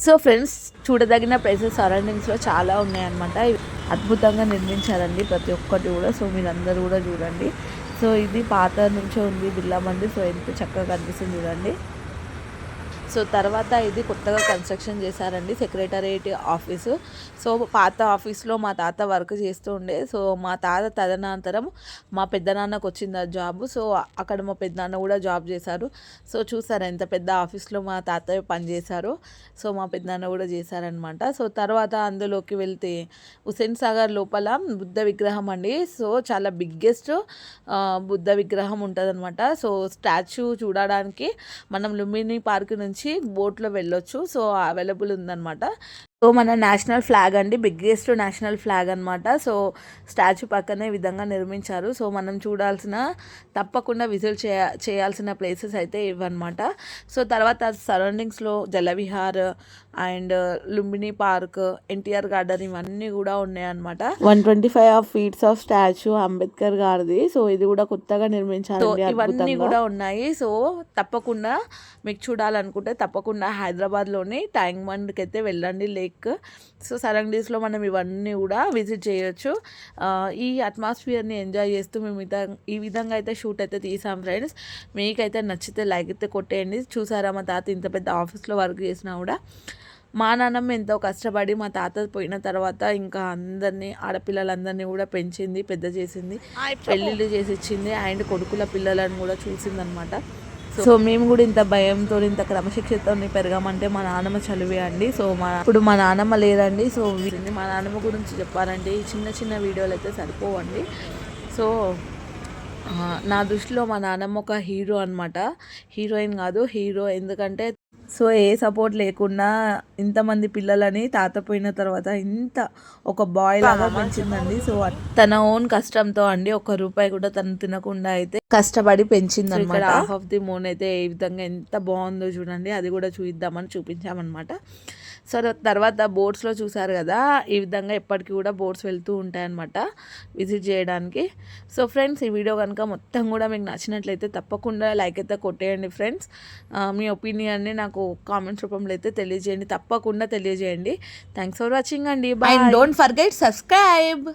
So friends, చూడదగిన places సరౌండింగ్స్లో చాలా ఉన్నాయన్నమాట. అద్భుతంగా నిర్మించారండి ప్రతి ఒక్కటి కూడా. సో మీరందరూ కూడా చూడండి. సో ఇది పాత నుంచే ఉంది బిర్లా మందిర్. సో ఎంత చక్కగా కనిపిస్తుంది చూడండి. సో తర్వాత ఇది కొత్తగా కన్స్ట్రక్షన్ చేశారండి సెక్రటరేట్ ఆఫీసు. సో పాత ఆఫీస్లో మా తాత వర్క్ చేస్తూ ఉండే. సో మా తాత తదనంతరం మా పెద్దనాన్నకు వచ్చింది ఆ జాబ్. సో అక్కడ మా పెద్దనాన్న కూడా జాబ్ చేశారు. సో చూసారు ఎంత పెద్ద ఆఫీస్లో మా తాతయ్య పనిచేశారు. సో మా పెద్దనాన్న కూడా చేశారనమాట. సో తర్వాత అందులోకి వెళ్తే హుస్సేన్ సాగర్ లోపల బుద్ధ విగ్రహం అండి. సో చాలా బిగ్గెస్ట్ బుద్ధ విగ్రహం ఉంటుందన్నమాట. సో స్టాచ్యూ చూడడానికి మనం లుంబిని పార్క్ నుంచి బోట్లో వెళ్ళొచ్చు. సో అవైలబుల్ ఉందన్నమాట. సో మన నేషనల్ ఫ్లాగ్ అండి, బిగ్గెస్ట్ నేషనల్ ఫ్లాగ్ అనమాట. సో స్టాచ్యూ పక్కనే విధంగా నిర్మించారు. సో మనం చూడాల్సిన తప్పకుండా విజిట్ చేయాల్సిన ప్లేసెస్ అయితే ఇవన్నమాట. సో తర్వాత సరౌండింగ్స్లో Jalavihar and Lumbini park, NTR garden ఇవన్నీ కూడా ఉన్నాయన్నమాట. 125 feet ఆఫ్ స్టాచ్యూ అంబేద్కర్ గారిది. సో ఇది కూడా కొత్తగా నిర్మించారు. ఇవన్నీ కూడా ఉన్నాయి. సో తప్పకుండా మీకు చూడాలనుకుంటే తప్పకుండా హైదరాబాద్లోని ట్యాంక్ బండ్కి అయితే వెళ్ళండి, లేక్. సో సరౌండింగ్స్లో మనం ఇవన్నీ కూడా విజిట్ చేయొచ్చు. ఈ అట్మాస్ఫియర్ని ఎంజాయ్ చేస్తూ మేము ఈ విధంగా అయితే షూట్ అయితే తీసాం ఫ్రెండ్స్. మీకైతే నచ్చితే లైక్ అయితే కొట్టేయండి. చూసారా మా తాత ఇంత పెద్ద ఆఫీస్లో వర్క్ చేసినా కూడా మా నాన్నమ్మ ఎంతో కష్టపడి మా తాత పోయిన తర్వాత ఇంకా అందరినీ ఆడపిల్లలందరినీ కూడా పెంచింది, పెద్ద చేసింది, పెళ్ళిళ్ళు చేసి ఇచ్చింది అండ్ కొడుకుల పిల్లలను కూడా చూసిందనమాట. సో మేము కూడా ఇంత భయంతో ఇంత క్రమశిక్షణతో పెరగామంటే మా నాన్నమ్మ చదివే అండి. సో ఇప్పుడు మా నాన్నమ్మ లేదండి. సో మా నాన్నమ్మ గురించి చెప్పాలంటే ఈ చిన్న చిన్న వీడియోలు అయితే సరిపోవండి. సో నా దృష్టిలో మా నాన్నమ్మ ఒక హీరో అనమాట. హీరోయిన్ కాదు, హీరో. ఎందుకంటే సో ఏ సపోర్ట్ లేకుండా ఇంతమంది పిల్లలని తాత పోయిన తర్వాత ఇంత ఒక బాయ్ లాగా పెంచిందండి. సో తన ఓన్ కష్టంతో అండి, 1 రూపాయి కూడా తను తినకుండా అయితే కష్టపడి పెంచింది అనమాట. హాఫ్ ఆఫ్ ది మూన్ అయితే ఏ విధంగా ఎంత బాగుందో చూడండి. అది కూడా చూపిద్దామని చూపించామన్నమాట. సో తర్వాత బోట్స్లో చూసారు కదా, ఈ విధంగా ఎప్పటికీ కూడా బోట్స్ వెళ్తూ ఉంటాయన్నమాట విజిట్ చేయడానికి. సో ఫ్రెండ్స్, ఈ వీడియో కనుక మొత్తం కూడా మీకు నచ్చినట్లయితే తప్పకుండా లైక్ అయితే కొట్టేయండి ఫ్రెండ్స్. మీ ఒపీనియన్ని నాకు కామెంట్స్ రూపంలో అయితే తెలియజేయండి, తప్పకుండా తెలియజేయండి. థ్యాంక్స్ ఫర్ వాచింగ్ అండి. By. And don't forget subscribe.